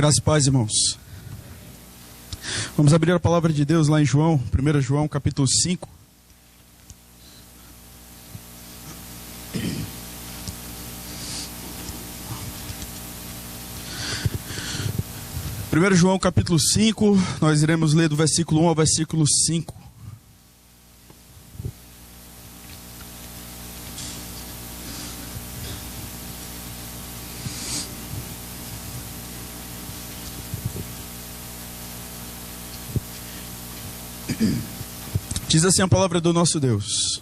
Graças e paz, irmãos. Vamos abrir a palavra de Deus lá em João, 1 João, capítulo 5. Primeiro João, capítulo 5, nós iremos ler do versículo 1 ao versículo 5. Diz assim a palavra do nosso Deus: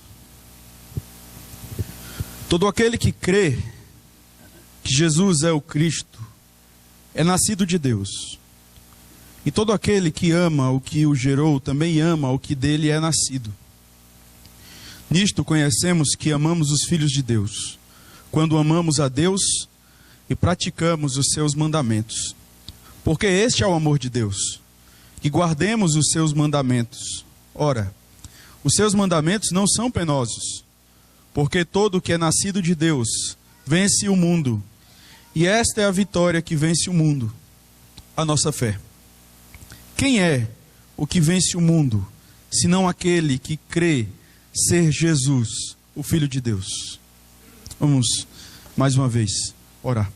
todo aquele que crê que Jesus é o Cristo é nascido de Deus. E todo aquele que ama o que o gerou também ama o que dele é nascido. Nisto conhecemos que amamos os filhos de Deus, quando amamos a Deus e praticamos os seus mandamentos. Porque este é o amor de Deus, que guardemos os seus mandamentos. Ora, os seus mandamentos não são penosos, porque todo o que é nascido de Deus vence o mundo. E esta é a vitória que vence o mundo, a nossa fé. Quem é o que vence o mundo, senão aquele que crê ser Jesus, o Filho de Deus? Vamos, mais uma vez, orar.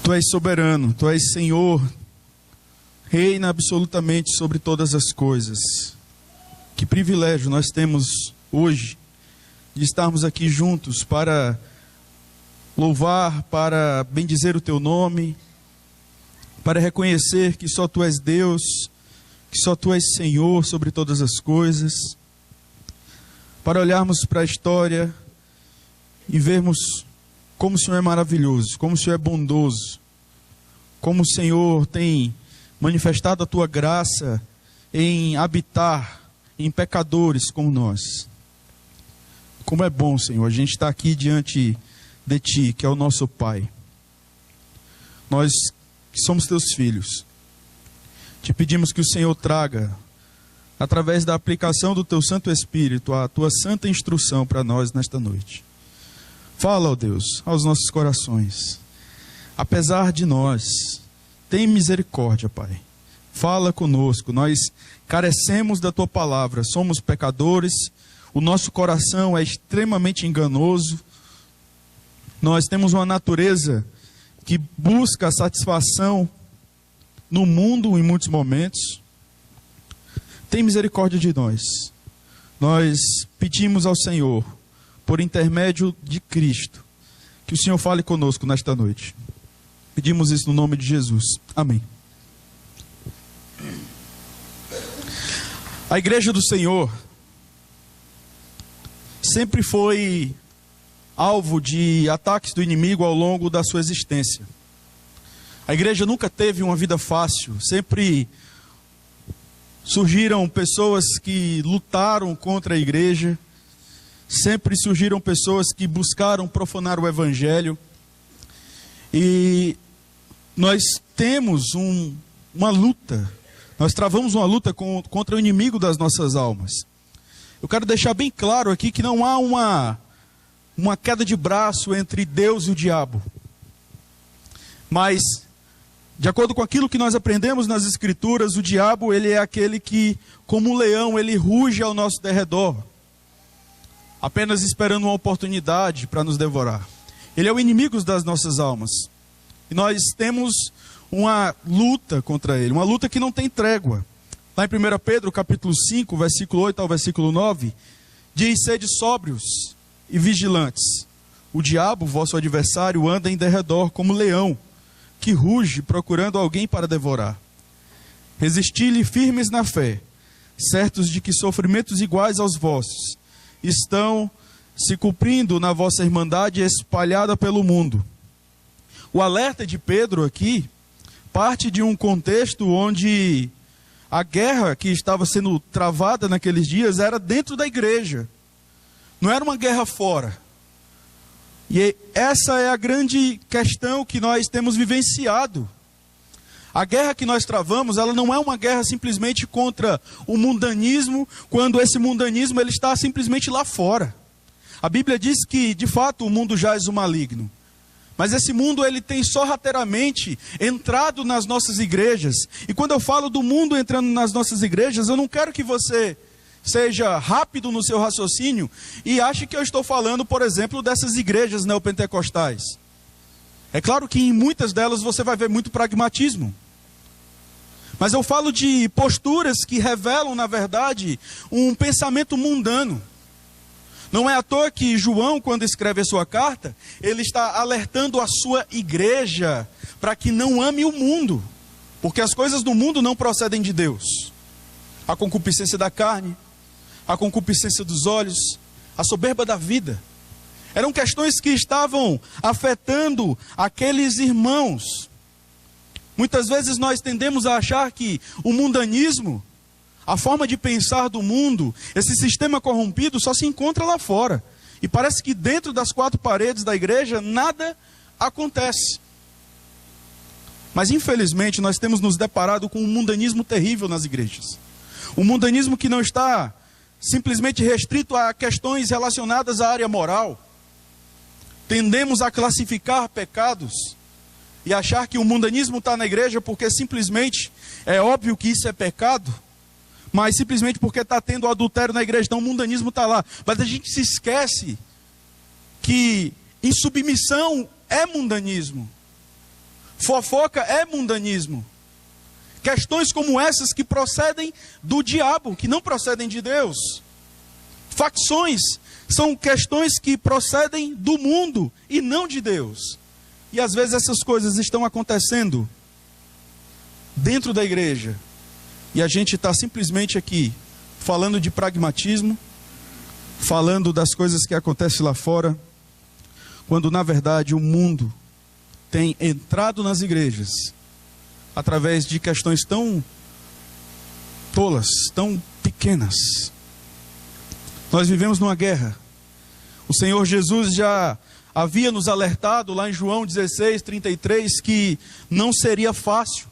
Tu és soberano, Tu és Senhor, reina absolutamente sobre todas as coisas. Que privilégio nós temos hoje de estarmos aqui juntos para louvar, para bendizer o Teu nome, para reconhecer que só Tu és Deus, que só Tu és Senhor sobre todas as coisas, para olharmos para a história e vermos como o Senhor é maravilhoso, como o Senhor é bondoso, como o Senhor tem manifestado a Tua graça em habitar em pecadores como nós. Como é bom, Senhor, a gente está aqui diante de Ti, que é o nosso Pai. Nós que somos Teus filhos, Te pedimos que o Senhor traga, através da aplicação do Teu Santo Espírito, a Tua santa instrução para nós nesta noite. Fala, ó Deus, aos nossos corações. Apesar de nós, tem misericórdia, Pai. Fala conosco, nós carecemos da Tua palavra, somos pecadores, o nosso coração é extremamente enganoso, nós temos uma natureza que busca a satisfação no mundo em muitos momentos. Tem misericórdia de nós. Nós pedimos ao Senhor, por intermédio de Cristo, que o Senhor fale conosco nesta noite. Pedimos isso no nome de Jesus. Amém. A igreja do Senhor sempre foi alvo de ataques do inimigo ao longo da sua existência. A igreja nunca teve uma vida fácil. Sempre surgiram pessoas que lutaram contra a igreja. Sempre surgiram pessoas que buscaram profanar o evangelho. E nós temos uma luta. Nós travamos uma luta contra o inimigo das nossas almas. Eu quero deixar bem claro aqui que não há uma queda de braço entre Deus e o diabo. Mas, de acordo com aquilo que nós aprendemos nas Escrituras, o diabo, ele é aquele que, como um leão, ele ruge ao nosso derredor, apenas esperando uma oportunidade para nos devorar. Ele é o inimigo das nossas almas. E nós temos uma luta contra ele, uma luta que não tem trégua. Lá em 1 Pedro, capítulo 5, versículo 8 ao versículo 9, diz: sede sóbrios e vigilantes. O diabo, vosso adversário, anda em derredor como leão, que ruge procurando alguém para devorar. Resisti-lhe firmes na fé, certos de que sofrimentos iguais aos vossos estão se cumprindo na vossa irmandade espalhada pelo mundo. O alerta de Pedro aqui parte de um contexto onde a guerra que estava sendo travada naqueles dias era dentro da igreja. Não era uma guerra fora. E essa é a grande questão que nós temos vivenciado. A guerra que nós travamos, ela não é uma guerra simplesmente contra o mundanismo, quando esse mundanismo ele está simplesmente lá fora. A Bíblia diz que, de fato, o mundo jaz o maligno. Mas esse mundo, ele tem sorrateiramente entrado nas nossas igrejas. E quando eu falo do mundo entrando nas nossas igrejas, eu não quero que você seja rápido no seu raciocínio e ache que eu estou falando, por exemplo, dessas igrejas neopentecostais. É claro que em muitas delas você vai ver muito pragmatismo. Mas eu falo de posturas que revelam, na verdade, um pensamento mundano. Não é à toa que João, quando escreve a sua carta, ele está alertando a sua igreja para que não ame o mundo, porque as coisas do mundo não procedem de Deus. A concupiscência da carne, a concupiscência dos olhos, a soberba da vida. Eram questões que estavam afetando aqueles irmãos. Muitas vezes nós tendemos a achar que o mundanismo, a forma de pensar do mundo, esse sistema corrompido só se encontra lá fora. E parece que dentro das quatro paredes da igreja nada acontece. Mas infelizmente nós temos nos deparado com um mundanismo terrível nas igrejas. Um mundanismo que não está simplesmente restrito a questões relacionadas à área moral. Tendemos a classificar pecados e achar que o mundanismo está na igreja porque simplesmente é óbvio que isso é pecado. Mas simplesmente porque está tendo adultério na igreja, então o mundanismo está lá. Mas a gente se esquece que insubmissão é mundanismo. Fofoca é mundanismo. Questões como essas que procedem do diabo, que não procedem de Deus. Facções são questões que procedem do mundo e não de Deus. E às vezes essas coisas estão acontecendo dentro da igreja. E a gente está simplesmente aqui falando de pragmatismo, falando das coisas que acontecem lá fora, quando na verdade o mundo tem entrado nas igrejas através de questões tão tolas, tão pequenas. Nós vivemos numa guerra. O Senhor Jesus já havia nos alertado lá em João 16:33 que não seria fácil.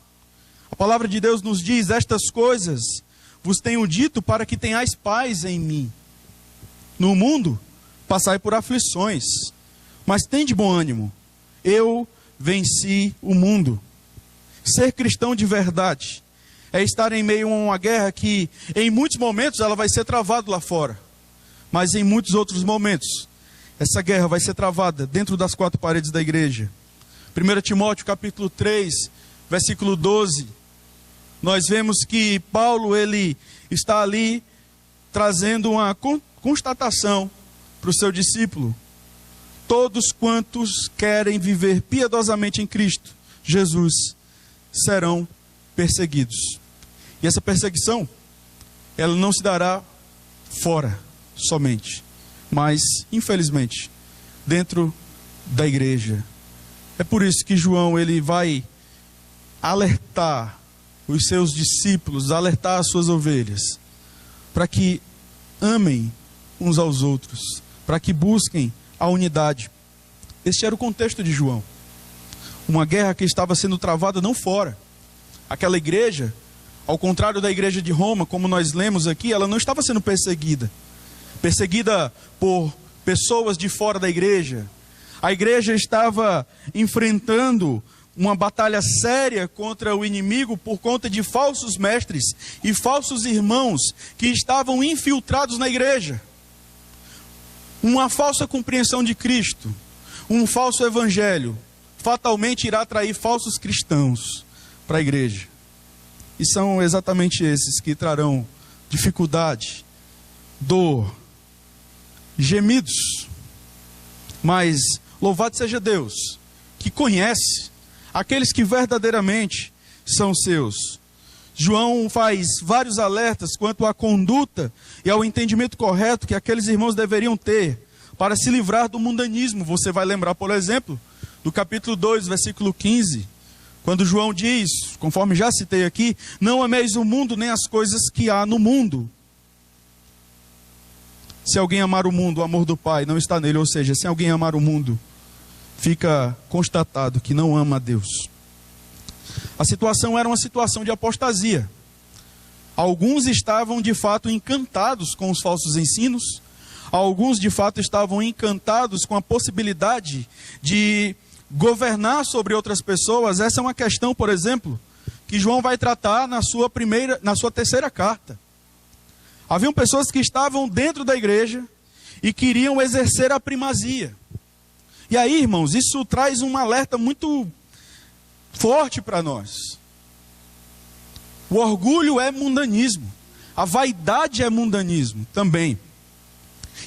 A palavra de Deus nos diz: estas coisas vos tenho dito para que tenhais paz em mim. No mundo passai por aflições, mas tende bom ânimo. Eu venci o mundo. Ser cristão de verdade é estar em meio a uma guerra que em muitos momentos ela vai ser travada lá fora. Mas em muitos outros momentos essa guerra vai ser travada dentro das quatro paredes da igreja. 1 Timóteo capítulo 3, versículo 12. Nós vemos que Paulo, ele está ali trazendo uma constatação para o seu discípulo. Todos quantos querem viver piedosamente em Cristo Jesus serão perseguidos. E essa perseguição, ela não se dará fora somente, mas, infelizmente, dentro da igreja. É por isso que João, ele vai alertar os seus discípulos, alertar as suas ovelhas, para que amem uns aos outros, para que busquem a unidade. Este era o contexto de João. Uma guerra que estava sendo travada não fora. Aquela igreja, ao contrário da igreja de Roma, como nós lemos aqui, ela não estava sendo perseguida. Perseguida por pessoas de fora da igreja. A igreja estava enfrentando uma batalha séria contra o inimigo por conta de falsos mestres e falsos irmãos que estavam infiltrados na igreja. Uma falsa compreensão de Cristo, um falso evangelho, fatalmente irá atrair falsos cristãos para a igreja. E são exatamente esses que trarão dificuldade, dor, gemidos. Mas louvado seja Deus, que conhece aqueles que verdadeiramente são seus. João faz vários alertas quanto à conduta e ao entendimento correto que aqueles irmãos deveriam ter para se livrar do mundanismo. Você vai lembrar, por exemplo, do capítulo 2, versículo 15, quando João diz, conforme já citei aqui: não ameis o mundo nem as coisas que há no mundo. Se alguém amar o mundo, o amor do Pai não está nele. Ou seja, se alguém amar o mundo, fica constatado que não ama a Deus. A situação era uma situação de apostasia. Alguns estavam de fato encantados com os falsos ensinos. Alguns de fato estavam encantados com a possibilidade de governar sobre outras pessoas, essa é uma questão, por exemplo, que João vai tratar na sua terceira carta. Haviam pessoas que estavam dentro da igreja e queriam exercer a primazia. E aí, irmãos, isso traz um alerta muito forte para nós. O orgulho é mundanismo. A vaidade é mundanismo também.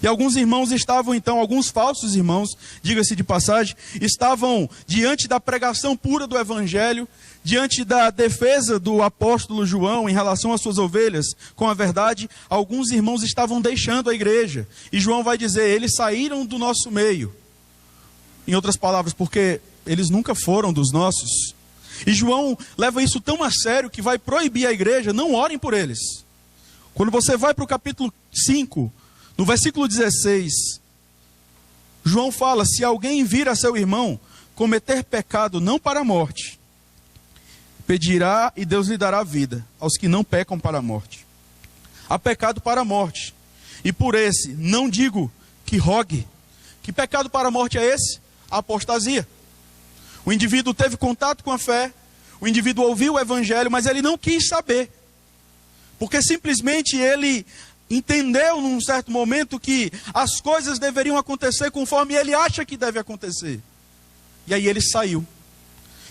E alguns irmãos estavam então, alguns falsos irmãos, diga-se de passagem, estavam diante da pregação pura do evangelho, diante da defesa do apóstolo João em relação às suas ovelhas com a verdade. Alguns irmãos estavam deixando a igreja. E João vai dizer, eles saíram do nosso meio. Em outras palavras, porque eles nunca foram dos nossos. E João leva isso tão a sério que vai proibir a igreja, não orem por eles. Quando você vai para o capítulo 5, no versículo 16, João fala, se alguém vir a seu irmão cometer pecado não para a morte, pedirá e Deus lhe dará vida aos que não pecam para a morte. Há pecado para a morte. E por esse, não digo que rogue. Que pecado para a morte é esse? A apostasia. O indivíduo teve contato com a fé, o indivíduo ouviu o evangelho, mas ele não quis saber. Porque simplesmente ele entendeu num certo momento que as coisas deveriam acontecer conforme ele acha que deve acontecer. E aí ele saiu.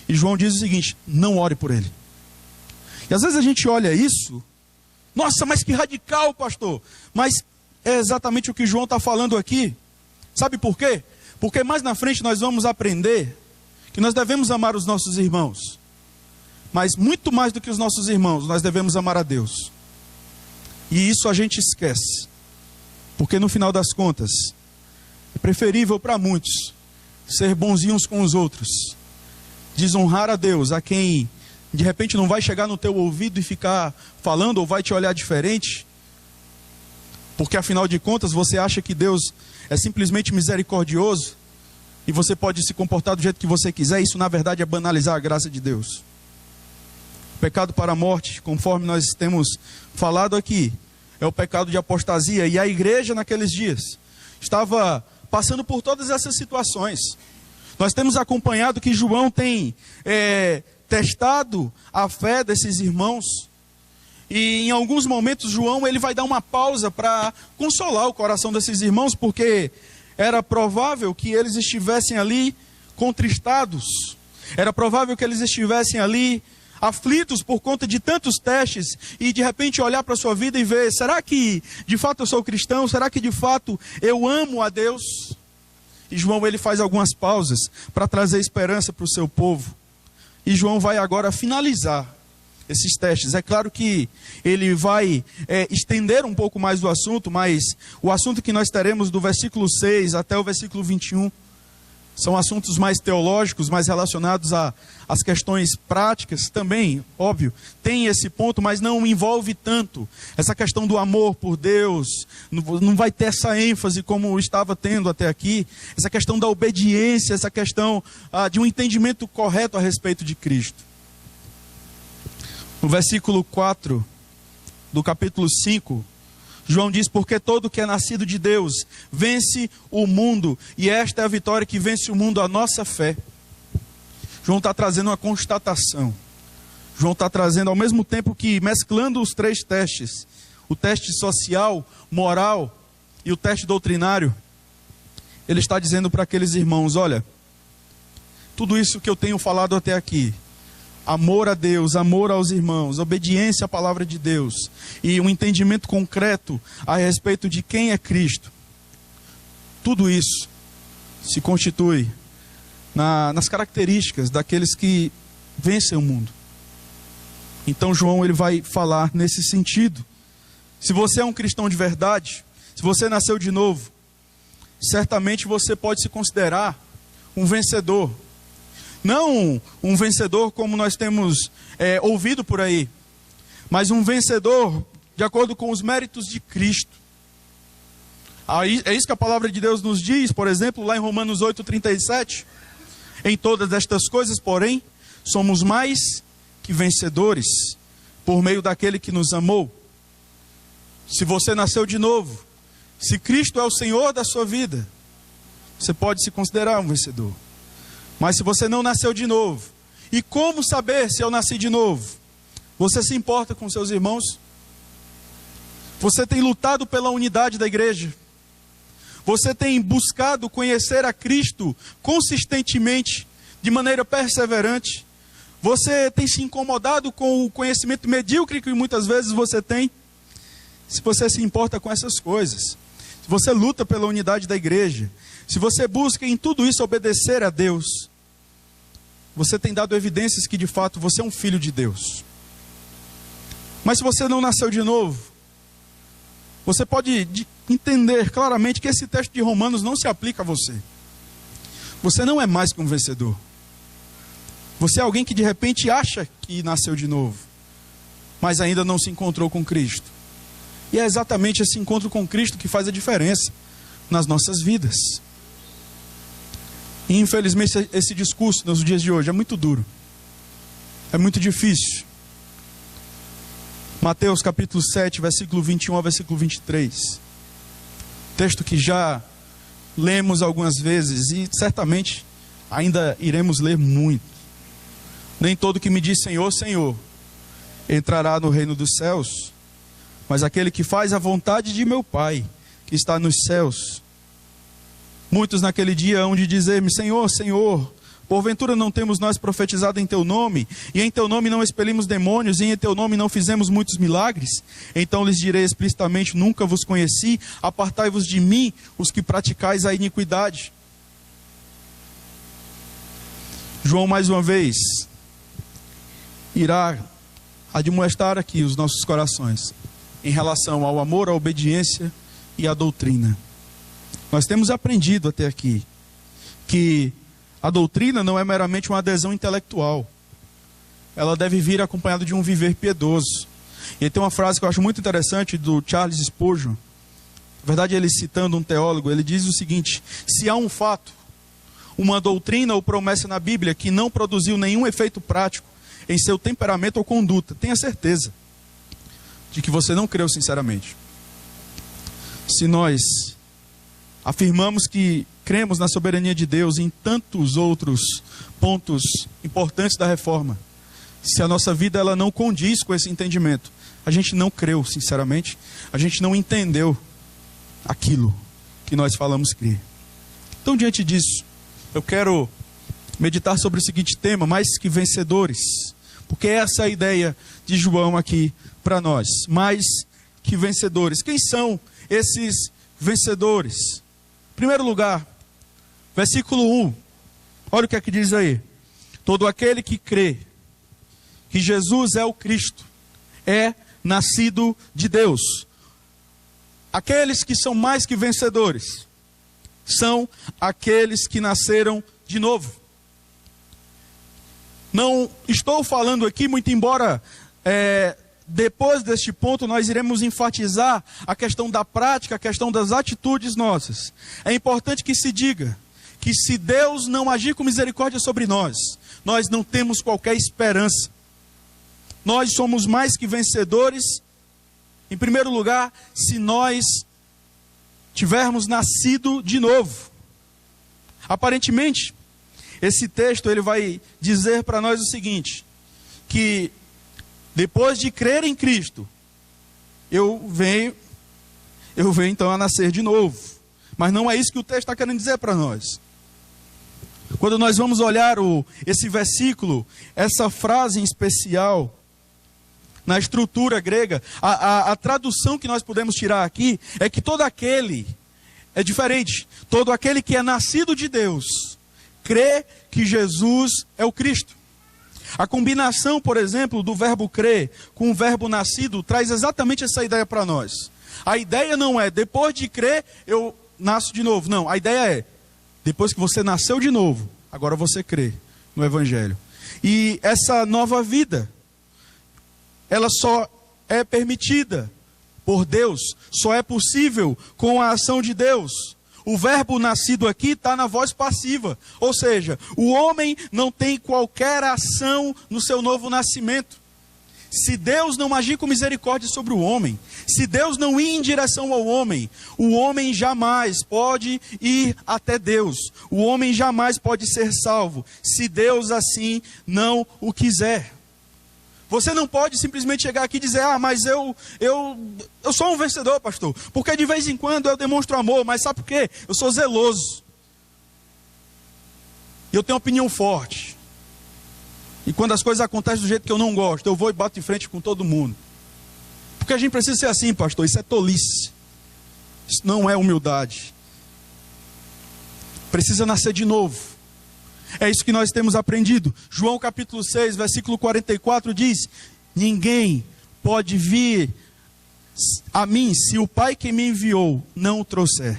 E João diz o seguinte, não ore por ele. E às vezes a gente olha isso, nossa, mas que radical, pastor. Mas é exatamente o que João está falando aqui. Sabe por quê? Porque mais na frente nós vamos aprender que nós devemos amar os nossos irmãos. Mas muito mais do que os nossos irmãos, nós devemos amar a Deus. E isso a gente esquece. Porque no final das contas, é preferível para muitos ser bonzinhos com os outros, desonrar a Deus, a quem de repente não vai chegar no teu ouvido e ficar falando ou vai te olhar diferente. Porque afinal de contas você acha que Deus é simplesmente misericordioso e você pode se comportar do jeito que você quiser. Isso na verdade é banalizar a graça de Deus. Pecado para a morte, conforme nós temos falado aqui, é o pecado de apostasia. E a igreja naqueles dias estava passando por todas essas situações. Nós temos acompanhado que João tem testado a fé desses irmãos. E em alguns momentos João ele vai dar uma pausa para consolar o coração desses irmãos, porque era provável que eles estivessem ali contristados. Era provável que eles estivessem ali aflitos por conta de tantos testes, e de repente olhar para a sua vida e ver, será que de fato eu sou cristão? Será que de fato eu amo a Deus? E João ele faz algumas pausas para trazer esperança para o seu povo. E João vai agora finalizar esses testes. É claro que ele vai estender um pouco mais do assunto, mas o assunto que nós teremos do versículo 6 até o versículo 21 são assuntos mais teológicos, mais relacionados às questões práticas também, óbvio, tem esse ponto, mas não envolve tanto essa questão do amor por Deus, não vai ter essa ênfase como estava tendo até aqui, essa questão da obediência, essa questão de um entendimento correto a respeito de Cristo. No versículo 4 do capítulo 5, João diz, porque todo que é nascido de Deus vence o mundo, e esta é a vitória que vence o mundo, a nossa fé. João está trazendo uma constatação. João está trazendo, ao mesmo tempo que mesclando os três testes, o teste social, moral e o teste doutrinário, ele está dizendo para aqueles irmãos, olha, tudo isso que eu tenho falado até aqui, amor a Deus, amor aos irmãos, obediência à palavra de Deus e um entendimento concreto a respeito de quem é Cristo, tudo isso se constitui nas características daqueles que vencem o mundo. Então João ele vai falar nesse sentido. Se você é um cristão de verdade, se você nasceu de novo, certamente você pode se considerar um vencedor. Não um vencedor como nós temos ouvido por aí, mas um vencedor de acordo com os méritos de Cristo. Aí, é isso que a palavra de Deus nos diz, por exemplo, lá em Romanos 8:37. Em todas estas coisas, porém, somos mais que vencedores, por meio daquele que nos amou. Se você nasceu de novo, se Cristo é o Senhor da sua vida, você pode se considerar um vencedor. Mas se você não nasceu de novo, e como saber se eu nasci de novo? Você se importa com seus irmãos? Você tem lutado pela unidade da igreja? Você tem buscado conhecer a Cristo consistentemente, de maneira perseverante? Você tem se incomodado com o conhecimento medíocre que muitas vezes você tem? Se você se importa com essas coisas, se você luta pela unidade da igreja, se você busca em tudo isso obedecer a Deus, você tem dado evidências que de fato você é um filho de Deus. Mas se você não nasceu de novo, você pode entender claramente que esse texto de Romanos não se aplica a você. Você não é mais que um vencedor. Você é alguém que de repente acha que nasceu de novo, mas ainda não se encontrou com Cristo. E é exatamente esse encontro com Cristo que faz a diferença nas nossas vidas. E infelizmente esse discurso nos dias de hoje é muito duro. É muito difícil. Mateus capítulo 7, versículo 21 ao versículo 23. Texto que já lemos algumas vezes e certamente ainda iremos ler muito. Nem todo que me diz Senhor, Senhor, entrará no reino dos céus, mas aquele que faz a vontade de meu Pai, que está nos céus. Muitos naquele dia hão de dizer-me, Senhor, Senhor, porventura não temos nós profetizado em Teu nome, e em Teu nome não expelimos demônios, e em Teu nome não fizemos muitos milagres? Então lhes direi explicitamente, nunca vos conheci, apartai-vos de mim, os que praticais a iniquidade. João mais uma vez irá admoestar aqui os nossos corações em relação ao amor, à obediência e à doutrina. Nós temos aprendido até aqui que a doutrina não é meramente uma adesão intelectual. Ela deve vir acompanhada de um viver piedoso. E tem uma frase que eu acho muito interessante do Charles Spurgeon. Na verdade, ele citando um teólogo, ele diz o seguinte: se há um fato, uma doutrina ou promessa na Bíblia que não produziu nenhum efeito prático em seu temperamento ou conduta, tenha certeza de que você não creu sinceramente. Se nós afirmamos que cremos na soberania de Deus em tantos outros pontos importantes da reforma, se a nossa vida ela não condiz com esse entendimento, a gente não creu sinceramente, a gente não entendeu aquilo que nós falamos crer. Então, diante disso, eu quero meditar sobre o seguinte tema: mais que vencedores, porque essa é a ideia de João aqui para nós. Mais que vencedores. Quem são esses vencedores? Em primeiro lugar, versículo 1, olha o que é que diz aí: todo aquele que crê que Jesus é o Cristo é nascido de Deus. Aqueles que são mais que vencedores são aqueles que nasceram de novo. Não estou falando aqui, muito embora depois deste ponto nós iremos enfatizar a questão da prática, a questão das atitudes nossas. É importante que se diga que se Deus não agir com misericórdia sobre nós, nós não temos qualquer esperança. Nós somos mais que vencedores, em primeiro lugar, se nós tivermos nascido de novo. Aparentemente, esse texto ele vai dizer para nós o seguinte: que depois de crer em Cristo, eu venho então a nascer de novo. Mas não é isso que o texto está querendo dizer para nós. Quando nós vamos olhar esse versículo, essa frase em especial, na estrutura grega, a tradução que nós podemos tirar aqui é que todo aquele, é diferente, todo aquele que é nascido de Deus, crê que Jesus é o Cristo. A combinação, por exemplo, do verbo crer com o verbo nascido traz exatamente essa ideia para nós. A ideia não é, depois de crer, eu nasço de novo. Não, a ideia é, depois que você nasceu de novo, agora você crê no Evangelho. E essa nova vida, ela só é permitida por Deus, só é possível com a ação de Deus. O verbo nascido aqui está na voz passiva, ou seja, o homem não tem qualquer ação no seu novo nascimento. Se Deus não agir com misericórdia sobre o homem, se Deus não ir em direção ao homem, o homem jamais pode ir até Deus. O homem jamais pode ser salvo, se Deus assim não o quiser. Você não pode simplesmente chegar aqui e dizer: ah, mas eu sou um vencedor, pastor, porque de vez em quando eu demonstro amor, mas sabe por quê? Eu sou zeloso. Eu tenho opinião forte. E quando as coisas acontecem do jeito que eu não gosto, eu vou e bato de frente com todo mundo. Porque a gente precisa ser assim, pastor, isso é tolice. Isso não é humildade. Precisa nascer de novo. É isso que nós temos aprendido. João capítulo 6, versículo 44 diz: ninguém pode vir a mim se o Pai que me enviou não o trouxer.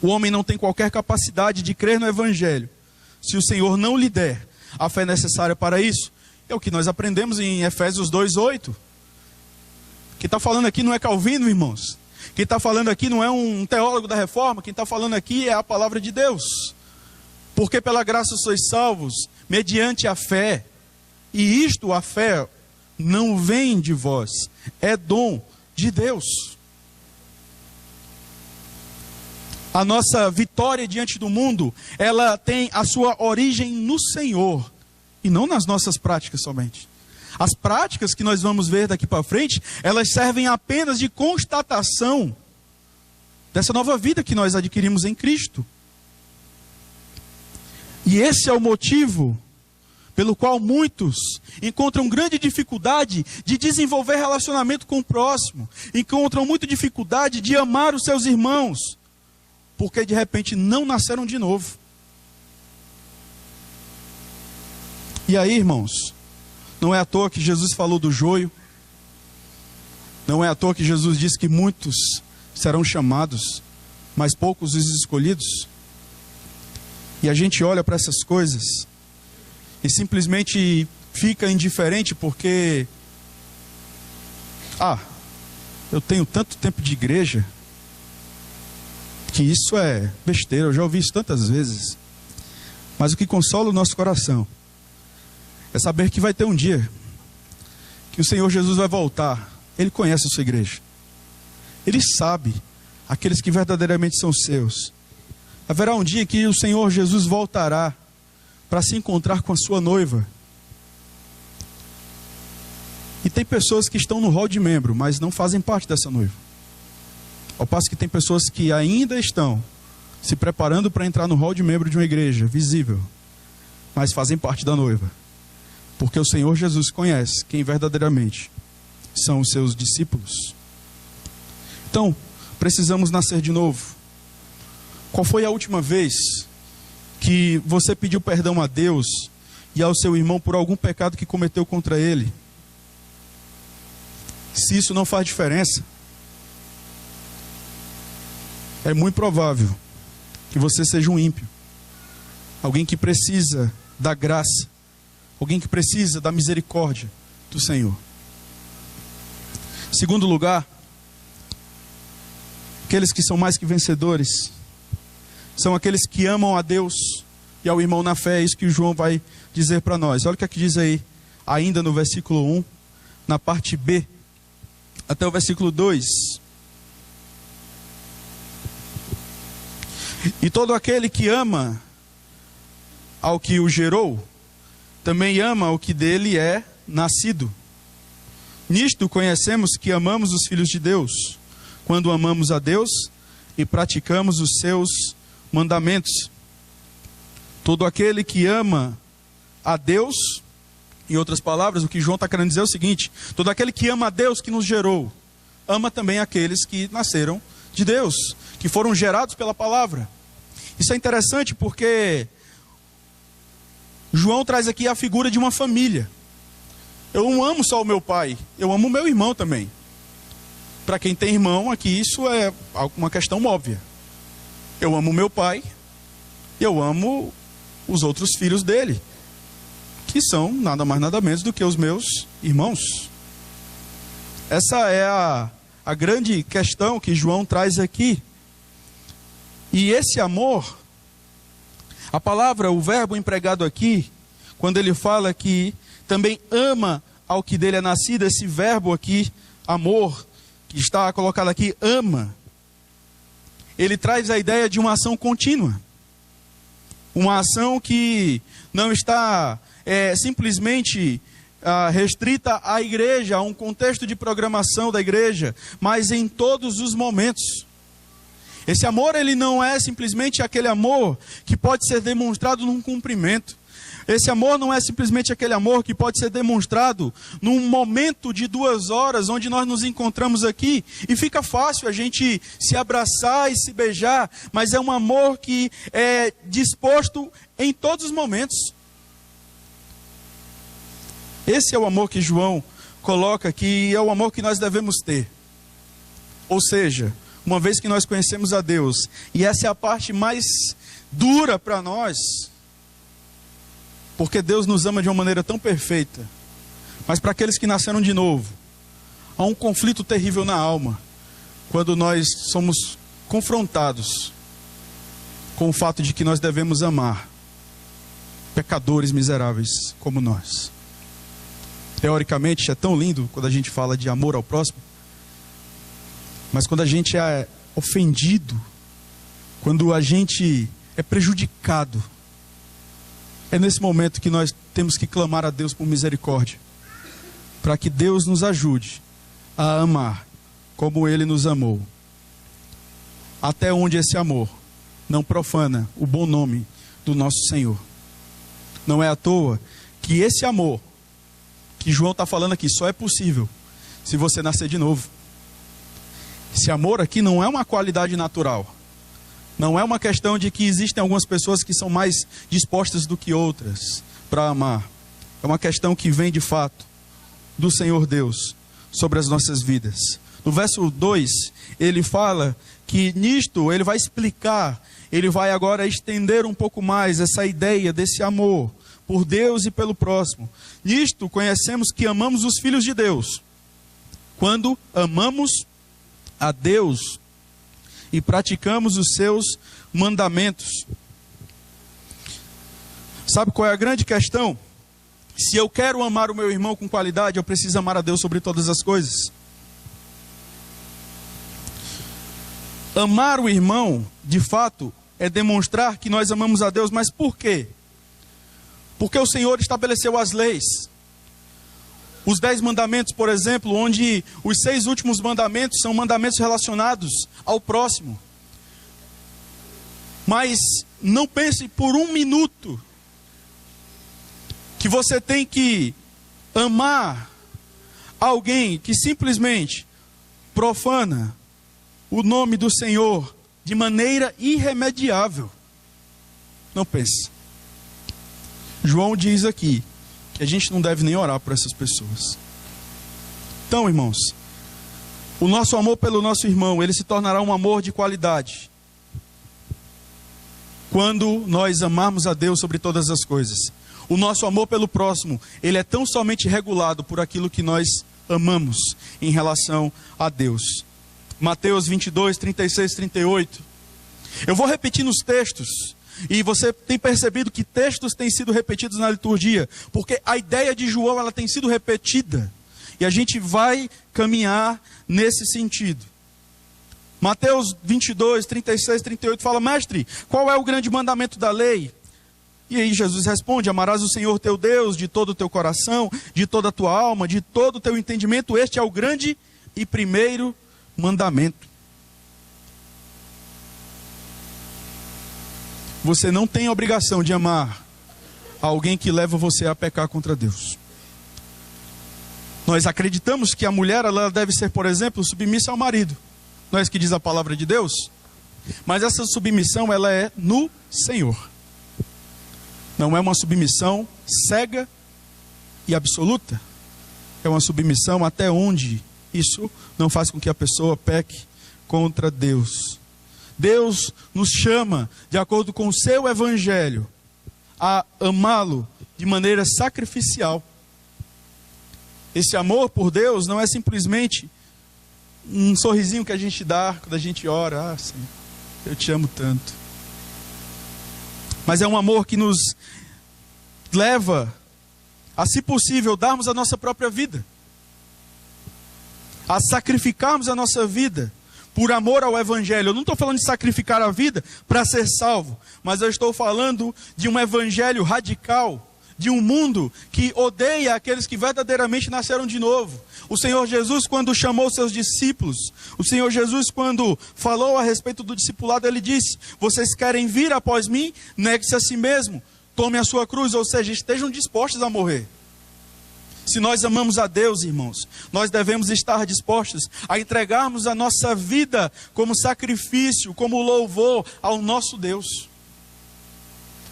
O homem não tem qualquer capacidade de crer no Evangelho se o Senhor não lhe der a fé necessária para isso. É o que nós aprendemos em Efésios 2:8. Quem está falando aqui não é Calvino, irmãos. Quem está falando aqui não é um teólogo da Reforma. Quem está falando aqui é a palavra de Deus. Porque pela graça sois salvos, mediante a fé. E isto, a fé, não vem de vós, é dom de Deus. A nossa vitória diante do mundo, ela tem a sua origem no Senhor, e não nas nossas práticas somente. As práticas que nós vamos ver daqui para frente, elas servem apenas de constatação dessa nova vida que nós adquirimos em Cristo. E esse é o motivo pelo qual muitos encontram grande dificuldade de desenvolver relacionamento com o próximo, encontram muita dificuldade de amar os seus irmãos, porque de repente não nasceram de novo. E aí, irmãos, não é à toa que Jesus falou do joio, não é à toa que Jesus disse que muitos serão chamados, mas poucos os escolhidos. E a gente olha para essas coisas e simplesmente fica indiferente porque, eu tenho tanto tempo de igreja, que isso é besteira, eu já ouvi isso tantas vezes. Mas o que consola o nosso coração é saber que vai ter um dia que o Senhor Jesus vai voltar. Ele conhece a sua igreja, Ele sabe aqueles que verdadeiramente são seus. Haverá um dia que o Senhor Jesus voltará para se encontrar com a sua noiva. E tem pessoas que estão no rol de membro, mas não fazem parte dessa noiva. Ao passo que tem pessoas que ainda estão se preparando para entrar no rol de membro de uma igreja visível, mas fazem parte da noiva. Porque o Senhor Jesus conhece quem verdadeiramente são os seus discípulos. Então, precisamos nascer de novo. Qual foi a última vez que você pediu perdão a Deus e ao seu irmão por algum pecado que cometeu contra ele? Se isso não faz diferença, é muito provável que você seja um ímpio, alguém que precisa da graça, alguém que precisa da misericórdia do Senhor. Segundo lugar, aqueles que são mais que vencedores são aqueles que amam a Deus e ao irmão na fé. É isso que João vai dizer para nós. Olha o que aqui diz aí, ainda no versículo 1, na parte B, até o versículo 2. E todo aquele que ama ao que o gerou, também ama o que dele é nascido. Nisto conhecemos que amamos os filhos de Deus, quando amamos a Deus e praticamos os seus mandamentos. Todo aquele que ama a Deus, em outras palavras, o que João está querendo dizer é o seguinte: todo aquele que ama a Deus que nos gerou, ama também aqueles que nasceram de Deus, que foram gerados pela palavra. Isso é interessante porque João traz aqui a figura de uma família. Eu não amo só o meu pai, eu amo o meu irmão também. Para quem tem irmão aqui, isso é uma questão óbvia. Eu amo o meu pai, eu amo os outros filhos dele, que são nada mais nada menos do que os meus irmãos. Essa é a grande questão que João traz aqui. E esse amor, a palavra, o verbo empregado aqui, quando ele fala que também ama ao que dele é nascido, esse verbo aqui, amor, que está colocado aqui, ama, ele traz a ideia de uma ação contínua. Uma ação que não está simplesmente restrita à igreja, a um contexto de programação da igreja, mas em todos os momentos. Esse amor, ele não é simplesmente aquele amor que pode ser demonstrado num cumprimento. Esse amor não é simplesmente aquele amor que pode ser demonstrado num momento de 2 horas, onde nós nos encontramos aqui, e fica fácil a gente se abraçar e se beijar, mas é um amor que é disposto em todos os momentos. Esse é o amor que João coloca aqui, e é o amor que nós devemos ter. Ou seja, uma vez que nós conhecemos a Deus, e essa é a parte mais dura para nós, porque Deus nos ama de uma maneira tão perfeita, mas para aqueles que nasceram de novo, há um conflito terrível na alma, quando nós somos confrontados com o fato de que nós devemos amar pecadores miseráveis como nós. Teoricamente é tão lindo quando a gente fala de amor ao próximo, mas quando a gente é ofendido, quando a gente é prejudicado, é nesse momento que nós temos que clamar a Deus por misericórdia, para que Deus nos ajude a amar como Ele nos amou, até onde esse amor não profana o bom nome do nosso Senhor. Não é à toa que esse amor que João está falando aqui só é possível se você nascer de novo. Esse amor aqui não é uma qualidade natural. Não é uma questão de que existem algumas pessoas que são mais dispostas do que outras para amar. É uma questão que vem de fato do Senhor Deus sobre as nossas vidas. No verso 2, ele fala que nisto ele vai explicar, ele vai agora estender um pouco mais essa ideia desse amor por Deus e pelo próximo. Nisto conhecemos que amamos os filhos de Deus, quando amamos a Deus e praticamos os seus mandamentos. Sabe qual é a grande questão? Se eu quero amar o meu irmão com qualidade, eu preciso amar a Deus sobre todas as coisas. Amar o irmão, de fato, é demonstrar que nós amamos a Deus, mas por quê? Porque o Senhor estabeleceu as leis. Os 10 mandamentos, por exemplo, onde os 6 últimos mandamentos são mandamentos relacionados ao próximo. Mas não pense por um minuto que você tem que amar alguém que simplesmente profana o nome do Senhor de maneira irremediável. Não pense. João diz aqui que a gente não deve nem orar por essas pessoas. Então, irmãos, o nosso amor pelo nosso irmão, ele se tornará um amor de qualidade quando nós amarmos a Deus sobre todas as coisas. O nosso amor pelo próximo, ele é tão somente regulado por aquilo que nós amamos em relação a Deus. Mateus 22, 36, 38. Eu vou repetir nos textos. E você tem percebido que textos têm sido repetidos na liturgia, porque a ideia de João, ela tem sido repetida, e a gente vai caminhar nesse sentido. Mateus 22, 36, 38 fala: mestre, qual é o grande mandamento da lei? E aí Jesus responde: amarás o Senhor teu Deus de todo o teu coração, de toda a tua alma, de todo o teu entendimento. Este é o grande e primeiro mandamento. Você não tem a obrigação de amar alguém que leva você a pecar contra Deus. Nós acreditamos que a mulher, ela deve ser, por exemplo, submissa ao marido. Não é isso que diz a palavra de Deus? Mas essa submissão, ela é no Senhor. Não é uma submissão cega e absoluta. É uma submissão até onde isso não faz com que a pessoa peque contra Deus. Deus nos chama, de acordo com o seu evangelho, a amá-lo de maneira sacrificial. Esse amor por Deus não é simplesmente um sorrisinho que a gente dá quando a gente ora: ah, Senhor, eu te amo tanto. Mas é um amor que nos leva a, se possível, darmos a nossa própria vida, a sacrificarmos a nossa vida por amor ao Evangelho. Eu não estou falando de sacrificar a vida para ser salvo, mas eu estou falando de um Evangelho radical, de um mundo que odeia aqueles que verdadeiramente nasceram de novo. O Senhor Jesus, quando chamou seus discípulos, o Senhor Jesus, quando falou a respeito do discipulado, ele disse: vocês querem vir após mim? Negue-se a si mesmo, tome a sua cruz, ou seja, estejam dispostos a morrer. Se nós amamos a Deus, irmãos, nós devemos estar dispostos a entregarmos a nossa vida como sacrifício, como louvor ao nosso Deus.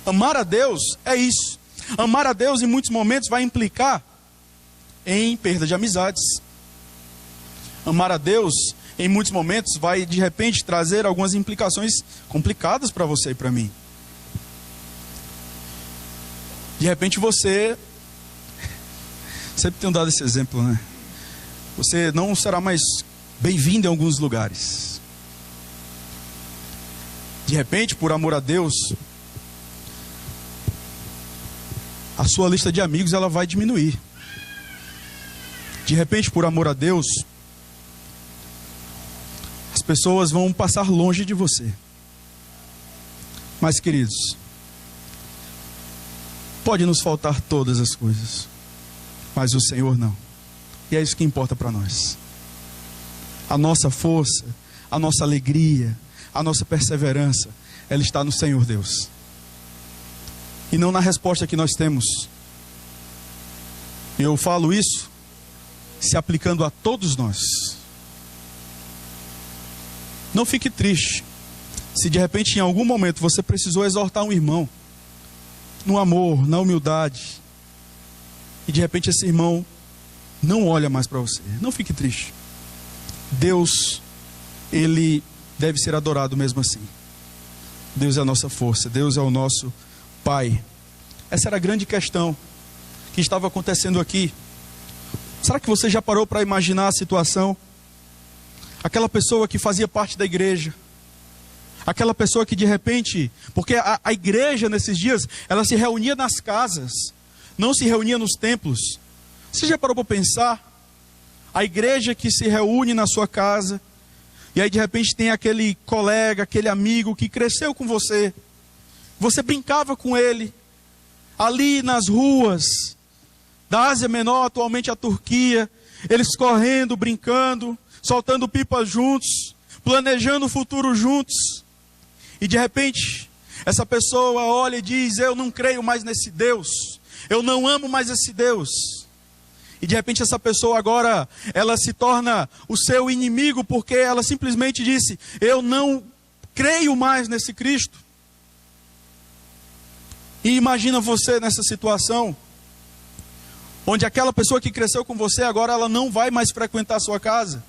Amar a Deus é isso. Amar a Deus em muitos momentos vai implicar em perda de amizades. Amar a Deus em muitos momentos vai de repente trazer algumas implicações complicadas para você e para mim. De repente você, sempre tenho dado esse exemplo, né? Você não será mais bem-vindo em alguns lugares. De repente, por amor a Deus, a sua lista de amigos ela vai diminuir. De repente, por amor a Deus, as pessoas vão passar longe de você. Mas, queridos, pode nos faltar todas as coisas, mas o Senhor não. E é isso que importa para nós. A nossa força, a nossa alegria, a nossa perseverança, ela está no Senhor Deus. E não na resposta que nós temos. Eu falo isso se aplicando a todos nós. Não fique triste se de repente em algum momento você precisou exortar um irmão no amor, na humildade, e de repente esse irmão não olha mais para você. Não fique triste. Deus, Ele deve ser adorado mesmo assim. Deus é a nossa força, Deus é o nosso Pai. Essa era a grande questão que estava acontecendo aqui. Será que você já parou para imaginar a situação? Aquela pessoa que fazia parte da igreja, aquela pessoa que de repente, porque a igreja nesses dias, ela se reunia nas casas, não se reunia nos templos. Você já parou para pensar? A igreja que se reúne na sua casa, e aí de repente tem aquele colega, aquele amigo que cresceu com você, você brincava com ele, ali nas ruas da Ásia Menor, atualmente a Turquia, eles correndo, brincando, soltando pipas juntos, planejando o futuro juntos, e de repente, essa pessoa olha e diz: eu não creio mais nesse Deus, eu não amo mais esse Deus. E de repente essa pessoa agora, ela se torna o seu inimigo, porque ela simplesmente disse: eu não creio mais nesse Cristo. E imagina você nessa situação, onde aquela pessoa que cresceu com você, agora ela não vai mais frequentar a sua casa,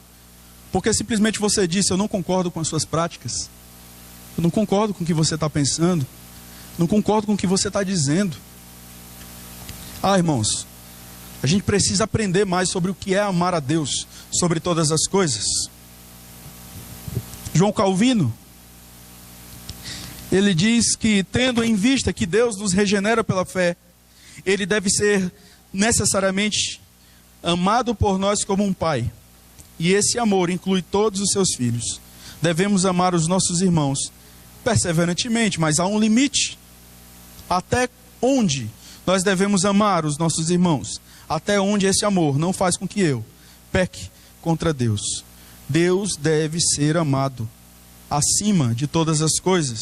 porque simplesmente você disse: eu não concordo com as suas práticas, eu não concordo com o que você está pensando, não concordo com o que você está dizendo. Ah, irmãos, a gente precisa aprender mais sobre o que é amar a Deus sobre todas as coisas. João Calvino, ele diz que, tendo em vista que Deus nos regenera pela fé, Ele deve ser necessariamente amado por nós como um pai. E esse amor inclui todos os seus filhos. Devemos amar os nossos irmãos perseverantemente, mas há um limite. Até onde nós devemos amar os nossos irmãos? Até onde esse amor não faz com que eu peque contra Deus. Deus deve ser amado acima de todas as coisas.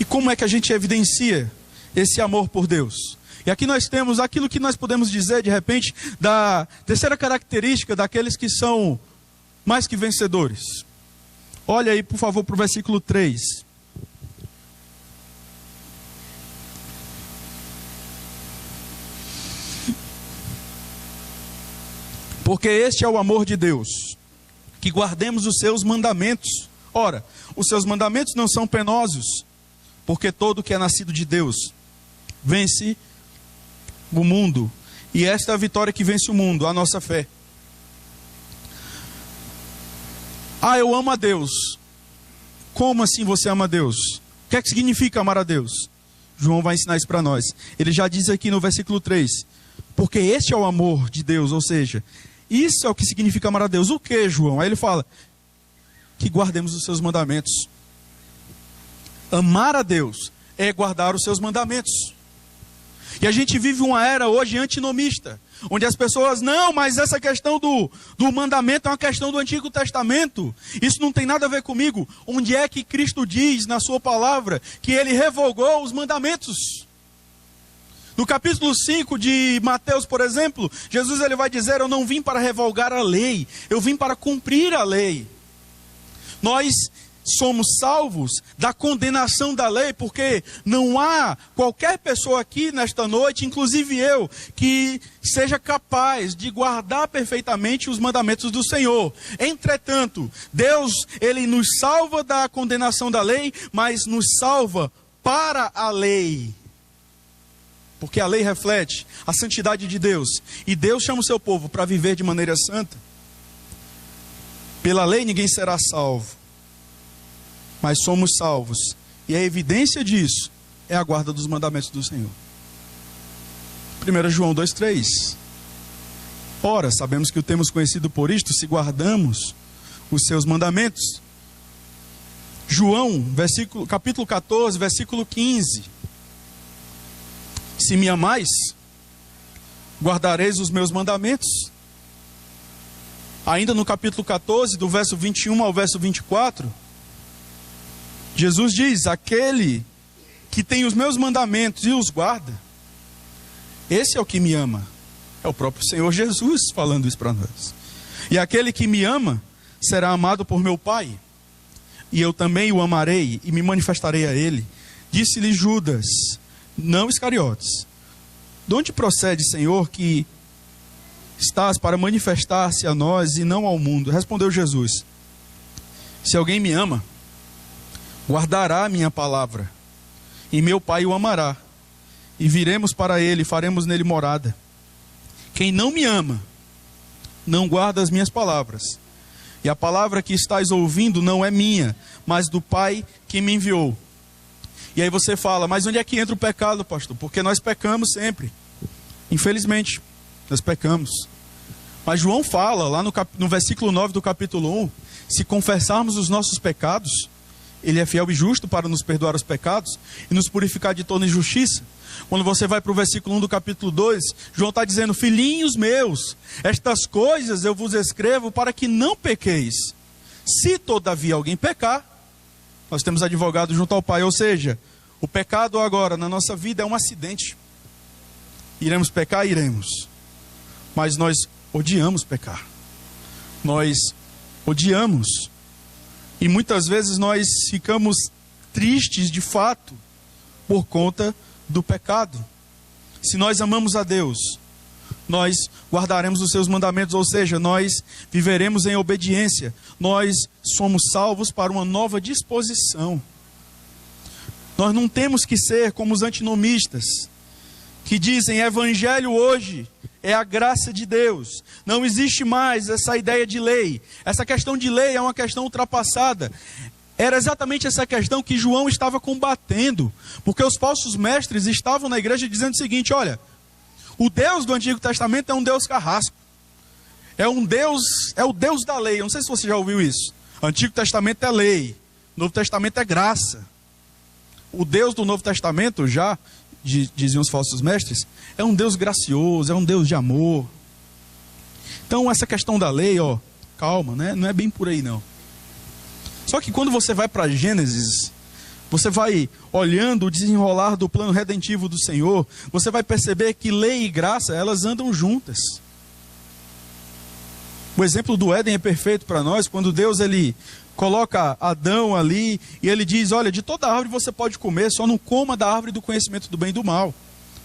E como é que a gente evidencia esse amor por Deus? E aqui nós temos aquilo que nós podemos dizer, de repente, da terceira característica daqueles que são mais que vencedores. Olha aí, por favor, para o versículo 3. Porque este é o amor de Deus, que guardemos os seus mandamentos. Ora, os seus mandamentos não são penosos, porque todo que é nascido de Deus vence o mundo. E esta é a vitória que vence o mundo, a nossa fé. Ah, eu amo a Deus. Como assim você ama a Deus? O que é que significa amar a Deus? João vai ensinar isso para nós. Ele já diz aqui no versículo 3, porque este é o amor de Deus, ou seja, isso é o que significa amar a Deus. O que, João? Aí ele fala, que guardemos os seus mandamentos. Amar a Deus é guardar os seus mandamentos. E a gente vive uma era hoje antinomista, onde as pessoas, não, mas essa questão do mandamento é uma questão do Antigo Testamento. Isso não tem nada a ver comigo. Onde é que Cristo diz na sua palavra que ele revogou os mandamentos? No capítulo 5 de Mateus, por exemplo, Jesus ele vai dizer, eu não vim para revogar a lei, eu vim para cumprir a lei. Nós somos salvos da condenação da lei, porque não há qualquer pessoa aqui nesta noite, inclusive eu, que seja capaz de guardar perfeitamente os mandamentos do Senhor. Entretanto, Deus, ele nos salva da condenação da lei, mas nos salva para a lei. Porque a lei reflete a santidade de Deus. E Deus chama o seu povo para viver de maneira santa. Pela lei ninguém será salvo. Mas somos salvos. E a evidência disso é a guarda dos mandamentos do Senhor. 1 João 2,3. Ora, sabemos que o temos conhecido por isto, se guardamos os seus mandamentos. João, capítulo 14, versículo 15. Se me amais, guardareis os meus mandamentos. Ainda no capítulo 14, do verso 21 ao verso 24, Jesus diz, aquele que tem os meus mandamentos e os guarda, esse é o que me ama. É o próprio Senhor Jesus falando isso para nós. E aquele que me ama, será amado por meu Pai. E eu também o amarei e me manifestarei a ele. Disse-lhe Judas, não Iscariotes, de onde procede, Senhor, que estás para manifestar-se a nós e não ao mundo? Respondeu Jesus, se alguém me ama, guardará a minha palavra, e meu Pai o amará, e viremos para ele, e faremos nele morada. Quem não me ama, não guarda as minhas palavras, e a palavra que estáis ouvindo não é minha, mas do Pai que me enviou. E aí você fala, mas onde é que entra o pecado, pastor? Porque nós pecamos sempre, infelizmente, nós pecamos. Mas João fala, lá no versículo 9 do capítulo 1, se confessarmos os nossos pecados, ele é fiel e justo para nos perdoar os pecados e nos purificar de toda injustiça. Quando você vai para o versículo 1 do capítulo 2, João está dizendo, filhinhos meus, estas coisas eu vos escrevo para que não pequeis. Se todavia alguém pecar, nós temos advogado junto ao Pai. Ou seja, o pecado agora na nossa vida é um acidente. Iremos pecar? Iremos. Mas nós odiamos pecar. Nós odiamos. E muitas vezes nós ficamos tristes de fato por conta do pecado. Se nós amamos a Deus, nós guardaremos os seus mandamentos, ou seja, nós viveremos em obediência. Nós somos salvos para uma nova disposição. Nós não temos que ser como os antinomistas, que dizem, evangelho hoje é a graça de Deus. Não existe mais essa ideia de lei. Essa questão de lei é uma questão ultrapassada. Era exatamente essa questão que João estava combatendo. Porque os falsos mestres estavam na igreja dizendo o seguinte, olha, o Deus do Antigo Testamento é um Deus carrasco. É o Deus da lei. Eu não sei se você já ouviu isso. O Antigo Testamento é lei. O Novo Testamento é graça. O Deus do Novo Testamento, já diziam os falsos mestres, é um Deus gracioso, é um Deus de amor. Então essa questão da lei, calma, né? Não é bem por aí não. Só que quando você vai para Gênesis, você vai olhando o desenrolar do plano redentivo do Senhor, você vai perceber que lei e graça, elas andam juntas. O exemplo do Éden é perfeito para nós, quando Deus ele coloca Adão ali, e ele diz, olha, de toda árvore você pode comer, só não coma da árvore do conhecimento do bem e do mal.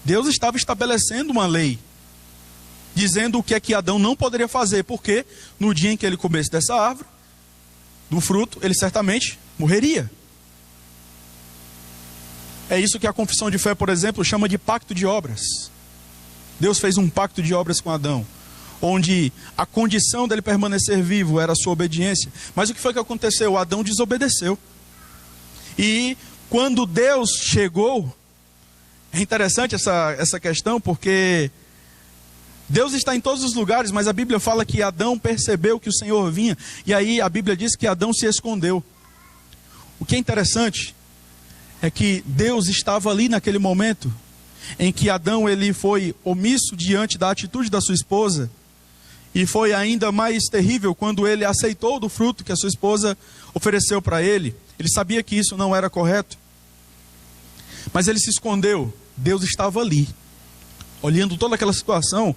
Deus estava estabelecendo uma lei, dizendo o que é que Adão não poderia fazer, porque no dia em que ele comesse dessa árvore, do fruto, ele certamente morreria. É isso que a confissão de fé, por exemplo, chama de pacto de obras. Deus fez um pacto de obras com Adão, onde a condição dele permanecer vivo era a sua obediência. Mas o que foi que aconteceu? Adão desobedeceu. E quando Deus chegou, É interessante essa questão, porque Deus está em todos os lugares, mas a Bíblia fala que Adão percebeu que o Senhor vinha, e aí a Bíblia diz que Adão se escondeu. O que é interessante é que Deus estava ali naquele momento em que Adão ele foi omisso diante da atitude da sua esposa, e foi ainda mais terrível quando ele aceitou do fruto que a sua esposa ofereceu para ele. Ele sabia que isso não era correto, mas ele se escondeu. Deus estava ali, olhando toda aquela situação.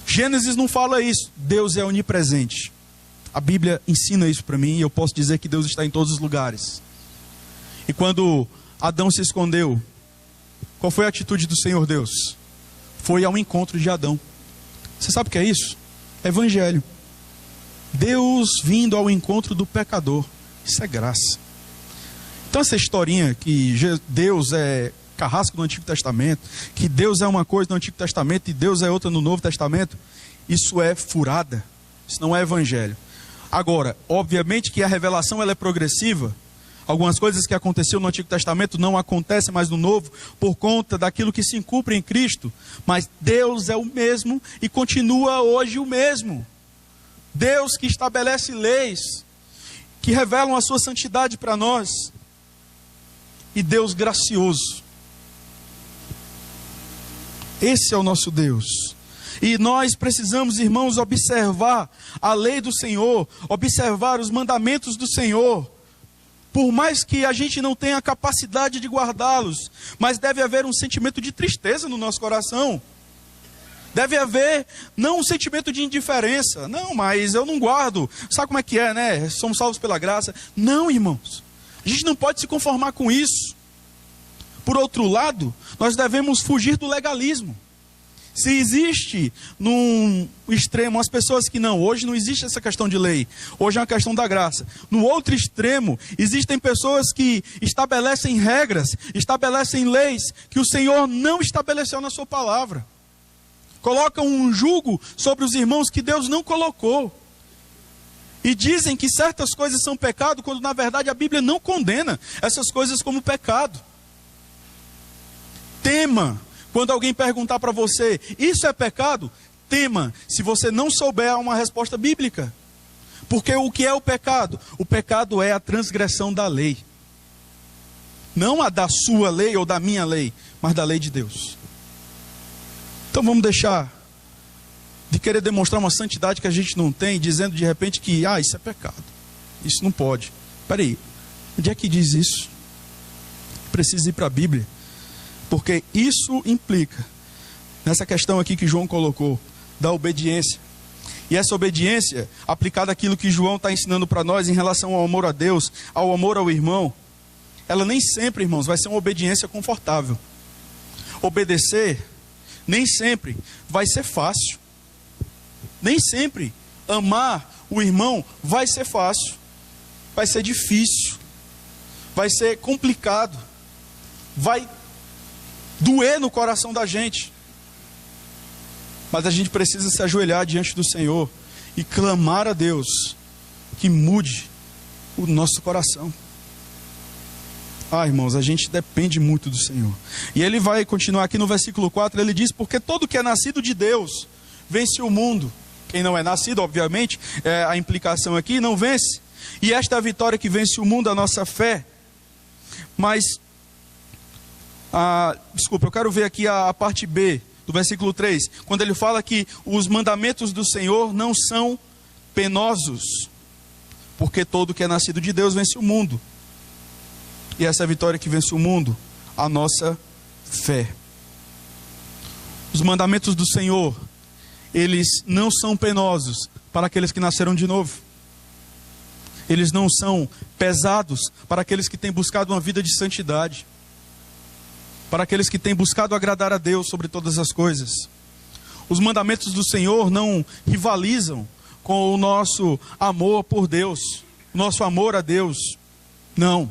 Gênesis não fala isso. Deus é onipresente. A Bíblia ensina isso para mim, e eu posso dizer que Deus está em todos os lugares. E quando Adão se escondeu, qual foi a atitude do Senhor Deus? Foi ao encontro de Adão. Você sabe o que é isso? Evangelho. Deus vindo ao encontro do pecador. Isso é graça. Então essa historinha que Deus é carrasco no Antigo Testamento, que Deus é uma coisa no Antigo Testamento e Deus é outra no Novo Testamento, isso é furada. Isso não é evangelho. Agora, obviamente que a revelação ela é progressiva. Algumas coisas que aconteciam no Antigo Testamento não acontecem mais no Novo, por conta daquilo que se cumpre em Cristo. Mas Deus é o mesmo e continua hoje o mesmo. Deus que estabelece leis, que revelam a sua santidade para nós. E Deus gracioso. Esse é o nosso Deus. E nós precisamos, irmãos, observar a lei do Senhor, observar os mandamentos do Senhor. Por mais que a gente não tenha a capacidade de guardá-los, mas deve haver um sentimento de tristeza no nosso coração. Deve haver, não um sentimento de indiferença. Não, mas eu não guardo. Sabe como é que é, né? Somos salvos pela graça. Não, irmãos. A gente não pode se conformar com isso. Por outro lado, nós devemos fugir do legalismo. Se existe num extremo as pessoas que não, hoje não existe essa questão de lei, hoje é uma questão da graça. No outro extremo, existem pessoas que estabelecem regras, estabelecem leis que o Senhor não estabeleceu na sua palavra. Colocam um jugo sobre os irmãos que Deus não colocou. E dizem que certas coisas são pecado, quando na verdade a Bíblia não condena essas coisas como pecado. Tema, quando alguém perguntar para você, isso é pecado? Tema, se você não souber uma resposta bíblica. Porque o que é o pecado? O pecado é a transgressão da lei. Não a da sua lei ou da minha lei, mas da lei de Deus. Então vamos deixar de querer demonstrar uma santidade que a gente não tem, dizendo de repente que, isso é pecado. Isso não pode. Espera aí, onde é que diz isso? Precisa ir para a Bíblia. Porque isso implica, nessa questão aqui que João colocou, da obediência. E essa obediência, aplicada àquilo que João está ensinando para nós em relação ao amor a Deus, ao amor ao irmão, ela nem sempre, irmãos, vai ser uma obediência confortável. Obedecer, nem sempre vai ser fácil. Nem sempre amar o irmão vai ser fácil. Vai ser difícil. Vai ser complicado. Vai doer no coração da gente. Mas a gente precisa se ajoelhar diante do Senhor e clamar a Deus que mude o nosso coração. Irmãos, a gente depende muito do Senhor. E ele vai continuar aqui no versículo 4, ele diz, porque todo que é nascido de Deus vence o mundo. Quem não é nascido, obviamente, a implicação aqui, não vence. E esta é a vitória que vence o mundo, a nossa fé. Mas eu quero ver aqui a parte B do versículo 3, quando ele fala que os mandamentos do Senhor não são penosos, porque todo que é nascido de Deus vence o mundo. E essa é a vitória que vence o mundo, a nossa fé. Os mandamentos do Senhor, eles não são penosos para aqueles que nasceram de novo. Eles não são pesados para aqueles que têm buscado uma vida de santidade, para aqueles que têm buscado agradar a Deus sobre todas as coisas. Os mandamentos do Senhor não rivalizam com o nosso amor por Deus, o nosso amor a Deus. Não.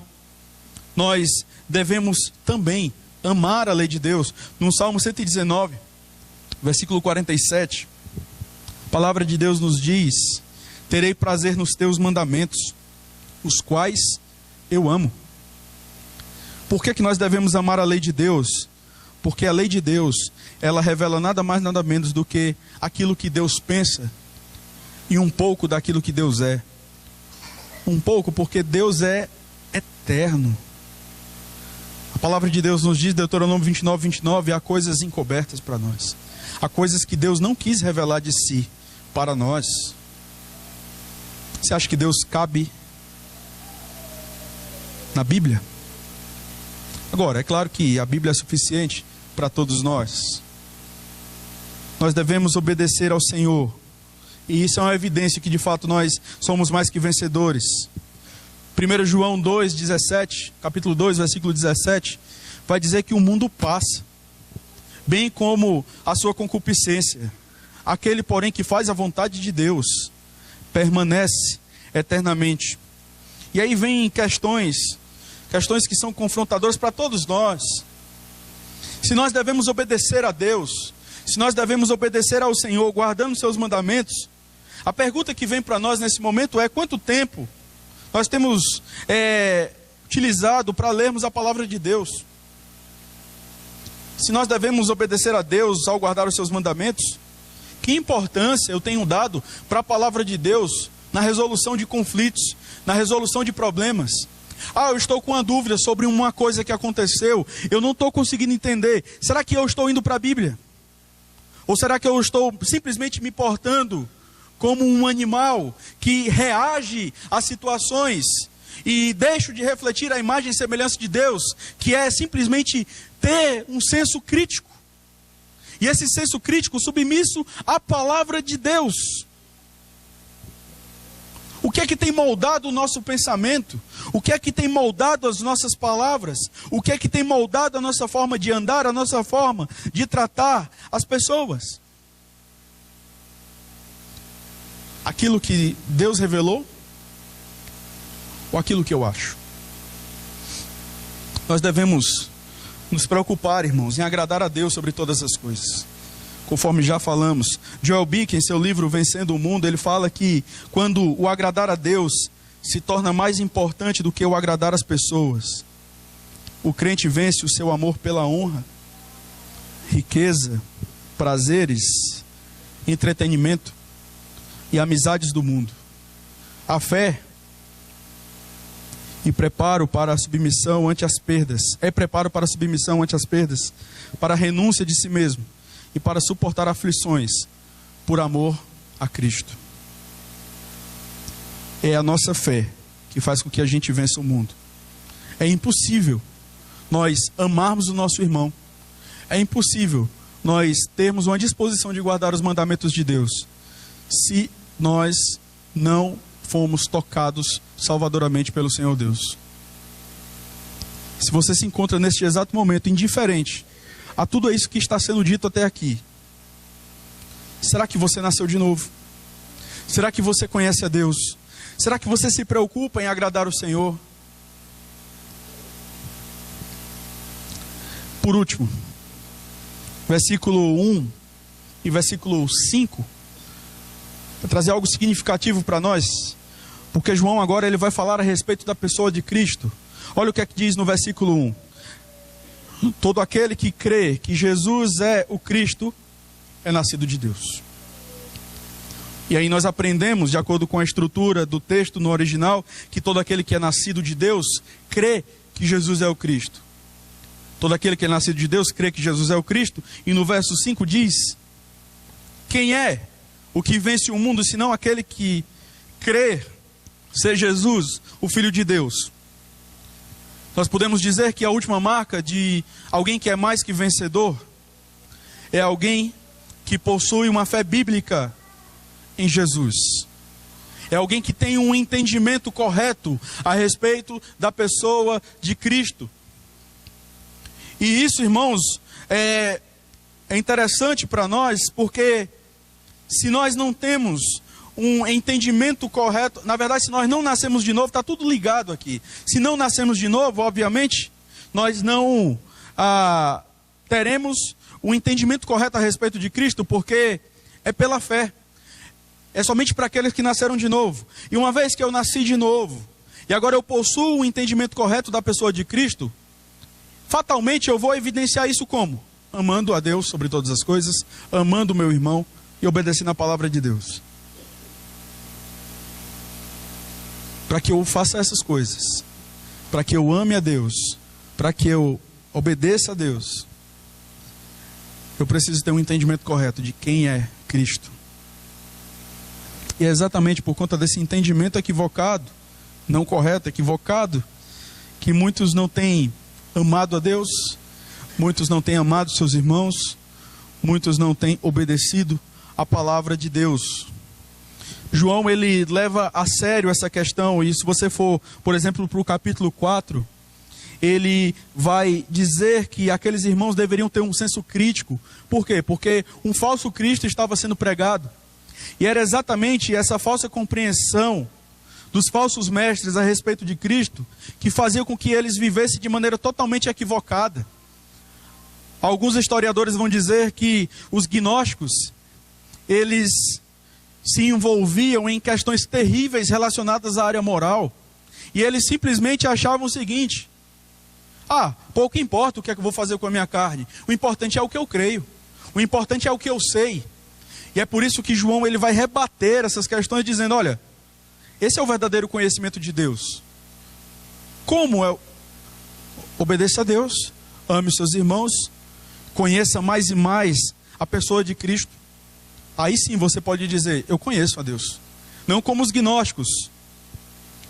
Nós devemos também amar a lei de Deus. No Salmo 119, versículo 47, a palavra de Deus nos diz: terei prazer nos teus mandamentos, os quais eu amo. Por que nós devemos amar a lei de Deus? Porque a lei de Deus, ela revela nada mais, nada menos do que aquilo que Deus pensa e um pouco daquilo que Deus é. Um pouco porque Deus é eterno. A palavra de Deus nos diz, Deuteronômio 29, 29, há coisas encobertas para nós. Há coisas que Deus não quis revelar de si para nós. Você acha que Deus cabe na Bíblia? Agora, é claro que a Bíblia é suficiente para todos nós. Nós devemos obedecer ao Senhor. E isso é uma evidência que de fato nós somos mais que vencedores. 1 João 2, 17, capítulo 2, versículo 17, vai dizer que o mundo passa, bem como a sua concupiscência. Aquele, porém, que faz a vontade de Deus, permanece eternamente. E aí vem questões que são confrontadoras para todos nós. Se nós devemos obedecer a Deus, se nós devemos obedecer ao Senhor, guardando seus mandamentos, a pergunta que vem para nós nesse momento é: quanto tempo nós temos utilizado para lermos a palavra de Deus? Se nós devemos obedecer a Deus ao guardar os seus mandamentos, que importância eu tenho dado para a palavra de Deus na resolução de conflitos, na resolução de problemas? Eu estou com uma dúvida sobre uma coisa que aconteceu, eu não estou conseguindo entender. Será que eu estou indo para a Bíblia? Ou será que eu estou simplesmente me portando como um animal que reage a situações e deixo de refletir a imagem e semelhança de Deus, que é simplesmente ter um senso crítico? E esse senso crítico submisso à palavra de Deus. O que é que tem moldado o nosso pensamento? O que é que tem moldado as nossas palavras? O que é que tem moldado a nossa forma de andar, a nossa forma de tratar as pessoas? Aquilo que Deus revelou? Ou aquilo que eu acho? Nós devemos nos preocupar, irmãos, em agradar a Deus sobre todas as coisas. Conforme já falamos, Joel Bick, em seu livro Vencendo o Mundo, ele fala que quando o agradar a Deus se torna mais importante do que o agradar as pessoas, o crente vence o seu amor pela honra, riqueza, prazeres, entretenimento e amizades do mundo. A fé e preparo para a submissão ante as perdas. É preparo para a submissão ante as perdas, para a renúncia de si mesmo e para suportar aflições por amor a Cristo. É a nossa fé que faz com que a gente vença o mundo. É impossível nós amarmos o nosso irmão. É impossível nós termos uma disposição de guardar os mandamentos de Deus se nós não fomos tocados salvadoramente pelo Senhor Deus. Se você se encontra neste exato momento indiferente a tudo isso que está sendo dito até aqui, será que você nasceu de novo? Será que você conhece a Deus? Será que você se preocupa em agradar o Senhor? Por último, versículo 1 e versículo 5, para trazer algo significativo para nós, porque João agora ele vai falar a respeito da pessoa de Cristo. Olha o que é que diz no versículo 1. Todo aquele que crê que Jesus é o Cristo é nascido de Deus. E aí nós aprendemos, de acordo com a estrutura do texto no original, que todo aquele que é nascido de Deus crê que Jesus é o Cristo. Todo aquele que é nascido de Deus crê que Jesus é o Cristo. E no verso 5 diz: quem é o que vence o mundo, senão aquele que crê ser Jesus, o Filho de Deus? Nós podemos dizer que a última marca de alguém que é mais que vencedor é alguém que possui uma fé bíblica em Jesus. É alguém que tem um entendimento correto a respeito da pessoa de Cristo. E isso, irmãos, é interessante para nós, porque se nós não temos um entendimento correto, na verdade, se nós não nascemos de novo, está tudo ligado aqui. Se não nascemos de novo, obviamente, nós não teremos um entendimento correto a respeito de Cristo, porque é pela fé. É somente para aqueles que nasceram de novo. E uma vez que eu nasci de novo, e agora eu possuo um entendimento correto da pessoa de Cristo, fatalmente eu vou evidenciar isso como? amando a Deus sobre todas as coisas, amando o meu irmão e obedecendo a palavra de Deus. Para que eu faça essas coisas, para que eu ame a Deus, para que eu obedeça a Deus, eu preciso ter um entendimento correto de quem é Cristo. E é exatamente por conta desse entendimento equivocado, não correto, equivocado, que muitos não têm amado a Deus, muitos não têm amado seus irmãos, muitos não têm obedecido a palavra de Deus. João, ele leva a sério essa questão, e se você for, por exemplo, para o capítulo 4, ele vai dizer que aqueles irmãos deveriam ter um senso crítico. Por quê? Porque um falso Cristo estava sendo pregado. E era exatamente essa falsa compreensão dos falsos mestres a respeito de Cristo que fazia com que eles vivessem de maneira totalmente equivocada. Alguns historiadores vão dizer que os gnósticos, eles se envolviam em questões terríveis relacionadas à área moral. E eles simplesmente achavam o seguinte: pouco importa o que é que eu vou fazer com a minha carne. O importante é o que eu creio. O importante é o que eu sei. E é por isso que João, ele vai rebater essas questões dizendo: olha, esse é o verdadeiro conhecimento de Deus. Como é? Obedeça a Deus, ame os seus irmãos, conheça mais e mais a pessoa de Cristo. Aí sim você pode dizer: eu conheço a Deus. Não como os gnósticos.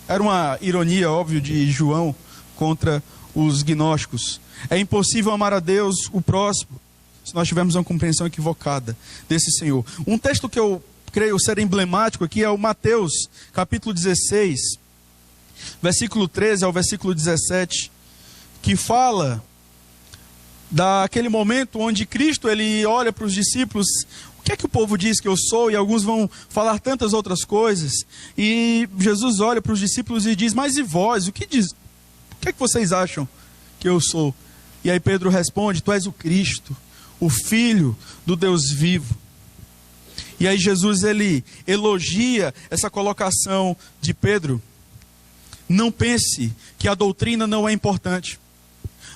Era uma ironia, óbvio, de João contra os gnósticos. É impossível amar a Deus, o próximo, se nós tivermos uma compreensão equivocada desse Senhor. Um texto que eu creio ser emblemático aqui é o Mateus, capítulo 16, versículo 13 ao versículo 17, que fala daquele momento onde Cristo, ele olha para os discípulos: o que é que o povo diz que eu sou? E alguns vão falar tantas outras coisas. E Jesus olha para os discípulos e diz: mas e vós? O que é que vocês acham que eu sou? E aí Pedro responde: tu és o Cristo, o Filho do Deus vivo. E aí Jesus, ele elogia essa colocação de Pedro. Não pense que a doutrina não é importante.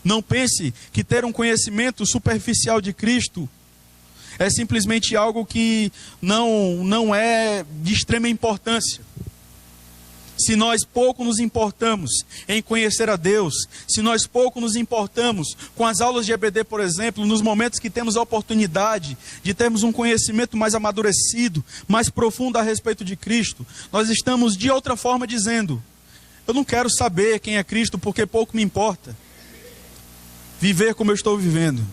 Não pense que ter um conhecimento superficial de Cristo é simplesmente algo que não é de extrema importância. Se nós pouco nos importamos em conhecer a Deus, se nós pouco nos importamos com as aulas de EBD, por exemplo, nos momentos que temos a oportunidade de termos um conhecimento mais amadurecido, mais profundo a respeito de Cristo, nós estamos de outra forma dizendo: eu não quero saber quem é Cristo porque pouco me importa viver como eu estou vivendo.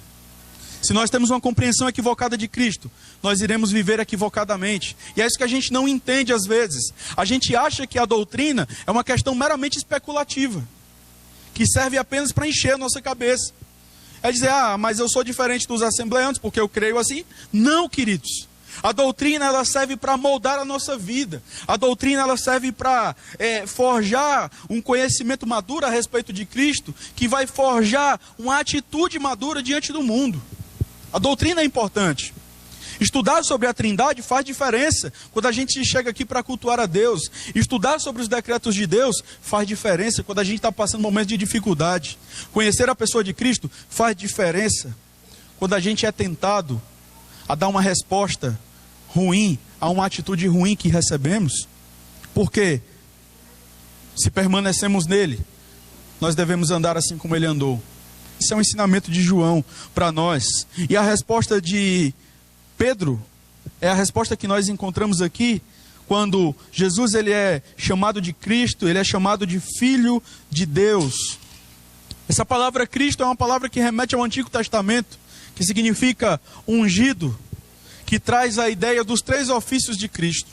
Se nós temos uma compreensão equivocada de Cristo, nós iremos viver equivocadamente. E é isso que a gente não entende às vezes. A gente acha que a doutrina é uma questão meramente especulativa, que serve apenas para encher a nossa cabeça. É dizer: mas eu sou diferente dos assembleantes porque eu creio assim. Não, queridos. A doutrina, ela serve para moldar a nossa vida. A doutrina, ela serve para forjar um conhecimento maduro a respeito de Cristo, que vai forjar uma atitude madura diante do mundo. A doutrina é importante. Estudar sobre a Trindade faz diferença quando a gente chega aqui para cultuar a Deus. Estudar sobre os decretos de Deus faz diferença quando a gente está passando momentos de dificuldade. Conhecer a pessoa de Cristo faz diferença quando a gente é tentado a dar uma resposta ruim a uma atitude ruim que recebemos. Porque se permanecemos nele, nós devemos andar assim como ele andou. Isso é um ensinamento de João para nós. E a resposta de Pedro é a resposta que nós encontramos aqui, quando Jesus, ele é chamado de Cristo, ele é chamado de Filho de Deus. Essa palavra Cristo é uma palavra que remete ao Antigo Testamento, que significa ungido, que traz a ideia dos 3 ofícios de Cristo.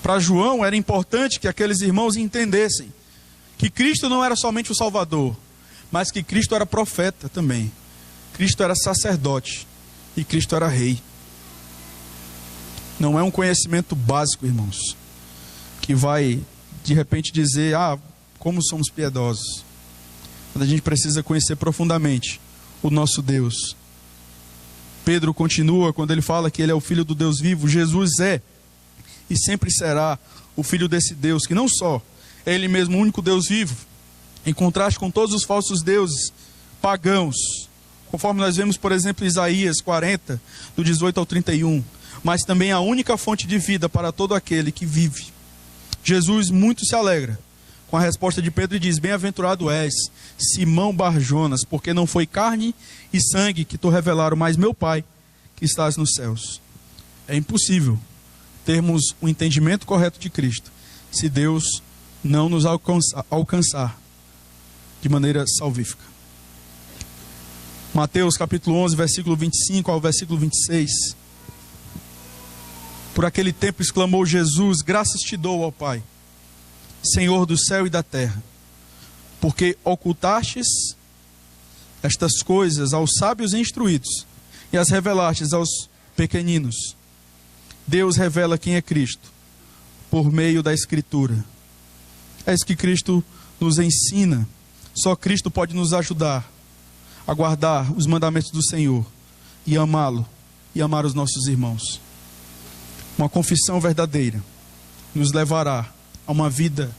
Para João era importante que aqueles irmãos entendessem que Cristo não era somente o Salvador, mas que Cristo era profeta também. Cristo era sacerdote e Cristo era rei. Não é um conhecimento básico, irmãos, que vai de repente dizer: como somos piedosos. Mas a gente precisa conhecer profundamente o nosso Deus. Pedro continua quando ele fala que ele é o Filho do Deus vivo. Jesus é e sempre será o Filho desse Deus, que não só é ele mesmo o único Deus vivo, em contraste com todos os falsos deuses pagãos, conforme nós vemos, por exemplo, Isaías 40, do 18 ao 31, mas também a única fonte de vida para todo aquele que vive. Jesus muito se alegra com a resposta de Pedro e diz: bem-aventurado és, Simão Bar-Jonas, porque não foi carne e sangue que te revelaram, mas meu Pai que estás nos céus. É impossível termos um entendimento correto de Cristo se Deus não nos alcançar de maneira salvífica. Mateus capítulo 11, versículo 25 ao versículo 26. Por aquele tempo exclamou Jesus: graças te dou, ó Pai, Senhor do céu e da terra, porque ocultastes estas coisas aos sábios e instruídos e as revelastes aos pequeninos. Deus revela quem é Cristo por meio da Escritura. É isso que Cristo nos ensina. Só Cristo pode nos ajudar a guardar os mandamentos do Senhor e amá-lo e amar os nossos irmãos. Uma confissão verdadeira nos levará a uma vida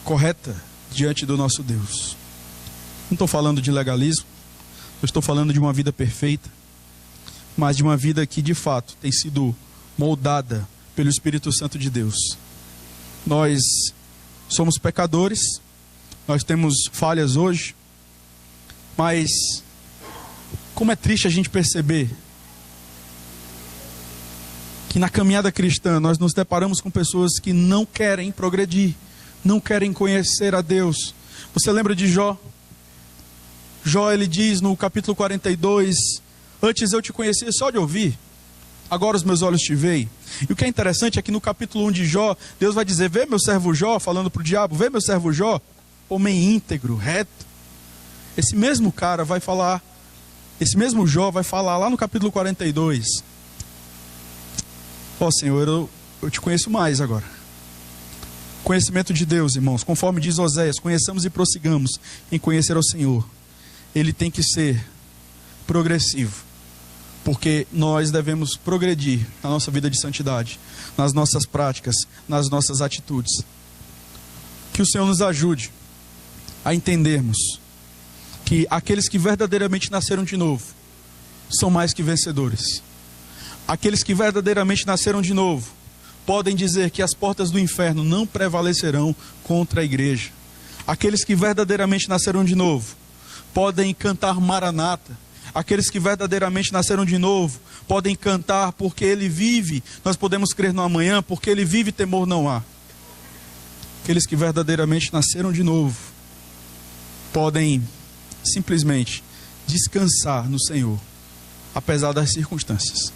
correta diante do nosso Deus. Não estou falando de legalismo, eu estou falando de uma vida perfeita, mas de uma vida que de fato tem sido moldada pelo Espírito Santo de Deus. Nós somos pecadores, nós temos falhas hoje, mas como é triste a gente perceber que na caminhada cristã nós nos deparamos com pessoas que não querem progredir, não querem conhecer a Deus. Você lembra de Jó? Jó, ele diz no capítulo 42: antes eu te conhecia só de ouvir, agora os meus olhos te veem. E o que é interessante é que no capítulo 1 de Jó, Deus vai dizer: vê meu servo Jó, falando para o diabo, vê meu servo Jó, homem íntegro, reto. Esse mesmo cara vai falar, esse mesmo Jó vai falar lá no capítulo 42: ó Senhor, eu te conheço mais agora. Conhecimento de Deus, irmãos, conforme diz Oséias, conheçamos e prossigamos em conhecer ao Senhor. Ele tem que ser progressivo, porque nós devemos progredir na nossa vida de santidade, nas nossas práticas, nas nossas atitudes. Que o Senhor nos ajude a entendermos que aqueles que verdadeiramente nasceram de novo são mais que vencedores. Aqueles que verdadeiramente nasceram de novo podem dizer que as portas do inferno não prevalecerão contra a igreja. Aqueles que verdadeiramente nasceram de novo podem cantar Maranata. Aqueles que verdadeiramente nasceram de novo podem cantar porque Ele vive, nós podemos crer no amanhã, porque Ele vive, temor não há. Aqueles que verdadeiramente nasceram de novo podem simplesmente descansar no Senhor, apesar das circunstâncias.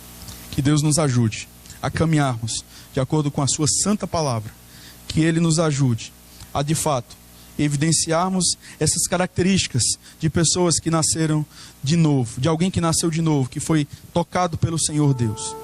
Que Deus nos ajude a caminharmos de acordo com a sua santa palavra. Que Ele nos ajude a, de fato, evidenciarmos essas características de pessoas que nasceram de novo, de alguém que nasceu de novo, que foi tocado pelo Senhor Deus.